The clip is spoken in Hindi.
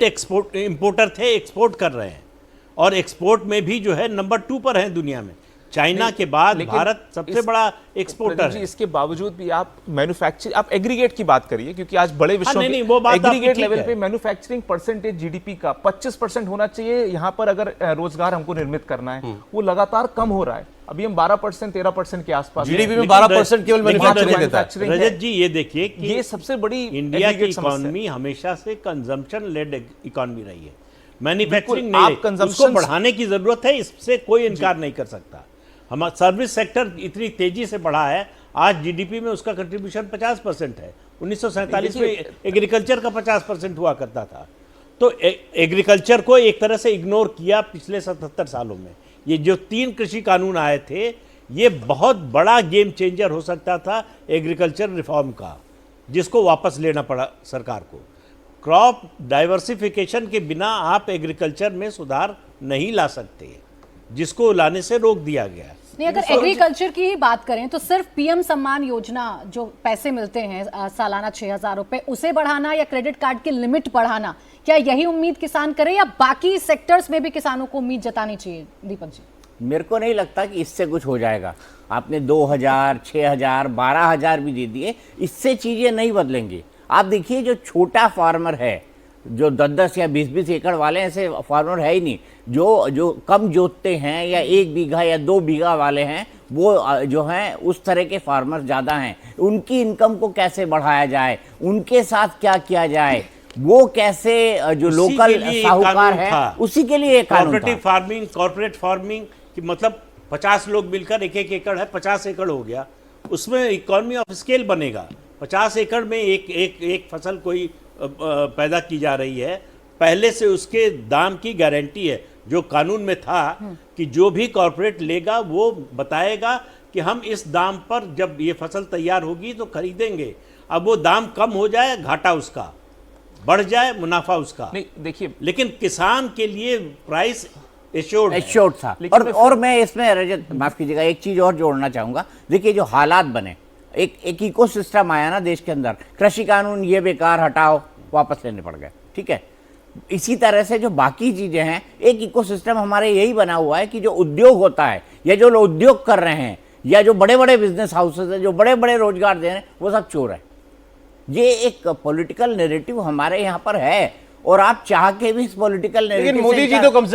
एक्सपोर्ट इंपोर्टर थे, एक्सपोर्ट कर रहे हैं और एक्सपोर्ट में भी जो है नंबर 2 पर है दुनिया में। चाइना के बाद भारत सबसे बड़ा एक्सपोर्टर है। इसके बावजूद भी आप मैन्युफैक्चरिंग, आप एग्रीगेट की बात करिए, क्योंकि आज बड़े विश्व नहीं, वो बात एग्रीगेट लेवल पे मैन्युफैक्चरिंग परसेंटेज जीडीपी का 25% होना चाहिए। यहाँ पर अगर रोजगार हमको निर्मित करना है, वो लगातार कम हो रहा है। अभी हम 12% 13% के आसपास, जीडीपी में 12% केवल मैन्युफैक्चरिंग देता है। रजत जी ये देखिए कि ये सबसे बड़ी इंडिया की इकोनॉमी हमेशा से कंजम्पशन लेड इकोनॉमी रही है, मैन्युफैक्चरिंग नहीं। उसको बढ़ाने की जरूरत है, इससे कोई इनकार नहीं कर सकता। हमारा सर्विस सेक्टर इतनी तेजी से बढ़ा है, आज जीडीपी में उसका कंट्रीब्यूशन 50% है। 1947 में एग्रीकल्चर का 50% हुआ करता था। तो एग्रीकल्चर को एक तरह से इग्नोर किया पिछले 77 सालों में। ये जो 3 कृषि कानून आए थे, ये बहुत बड़ा गेम चेंजर हो सकता था एग्रीकल्चर रिफॉर्म का, जिसको वापस लेना पड़ा सरकार को। क्रॉप डाइवर्सिफिकेशन के बिना आप एग्रीकल्चर में सुधार नहीं ला सकते, जिसको लाने से रोक दिया गया। नहीं, अगर एग्रीकल्चर की ही बात करें तो सिर्फ पीएम सम्मान योजना जो पैसे मिलते हैं सालाना 6,000 रुपए, उसे बढ़ाना या क्रेडिट कार्ड की लिमिट बढ़ाना, क्या यही उम्मीद किसान करे या बाकी सेक्टर्स में भी किसानों को उम्मीद जतानी चाहिए? दीपक जी, मेरे को नहीं लगता कि इससे कुछ हो जाएगा। आपने 2,000, 6,000, 12,000 भी दे दिए, इससे चीजें नहीं बदलेंगी। आप देखिए, जो छोटा फार्मर है, जो 10-10 या 20-20 एकड़ वाले ऐसे फार्मर है ही नहीं, जो कम जोतते हैं या 1 बीघा या 2 बीघा वाले हैं, वो जो हैं उस तरह के फार्मर ज़्यादा हैं। उनकी इनकम को कैसे बढ़ाया जाए, उनके साथ क्या किया जाए, वो कैसे जो लोकल साहूकार है, उसी के लिए कॉर्पोरेट फार्मिंग की मतलब 50 लोग मिलकर 1-1 एकड़ है, 50 एकड़ हो गया, उसमें इकोनॉमी ऑफ स्केल बनेगा। 50 एकड़ में एक फसल कोई पैदा की जा रही है, पहले से उसके दाम की गारंटी है। जो कानून में था कि जो भी कॉर्पोरेट लेगा वो बताएगा कि हम इस दाम पर जब ये फसल तैयार होगी तो खरीदेंगे। अब वो दाम कम हो जाए, घाटा उसका बढ़ जाए, मुनाफा उसका नहीं। देखिए, लेकिन किसान के लिए प्राइस एश्योर्ड था। और मैं इसमें रजत माफ कीजिएगा, एक चीज और जोड़ना चाहूंगा। देखिए, जो हालात बने, एक इकोसिस्टम आया ना देश के अंदर, कृषि कानून ये बेकार, हटाओ, वापस लेने पड़ गए, ठीक है। इसी तरह से जो बाकी चीजें हैं, एक इकोसिस्टम हमारे यही बना हुआ है कि जो उद्योग होता है या जो लोग उद्योग कर रहे हैं या जो बड़े बड़े बिजनेस हाउसेस हैं, जो बड़े बड़े रोजगार दे रहे हैं, वो सब चोर है। ये एक पॉलिटिकल नैरेटिव हमारे यहाँ पर है और आप चाह के भी इस पॉलिटिकल नैरेटिव, लेकिन मोदी जी तो कम से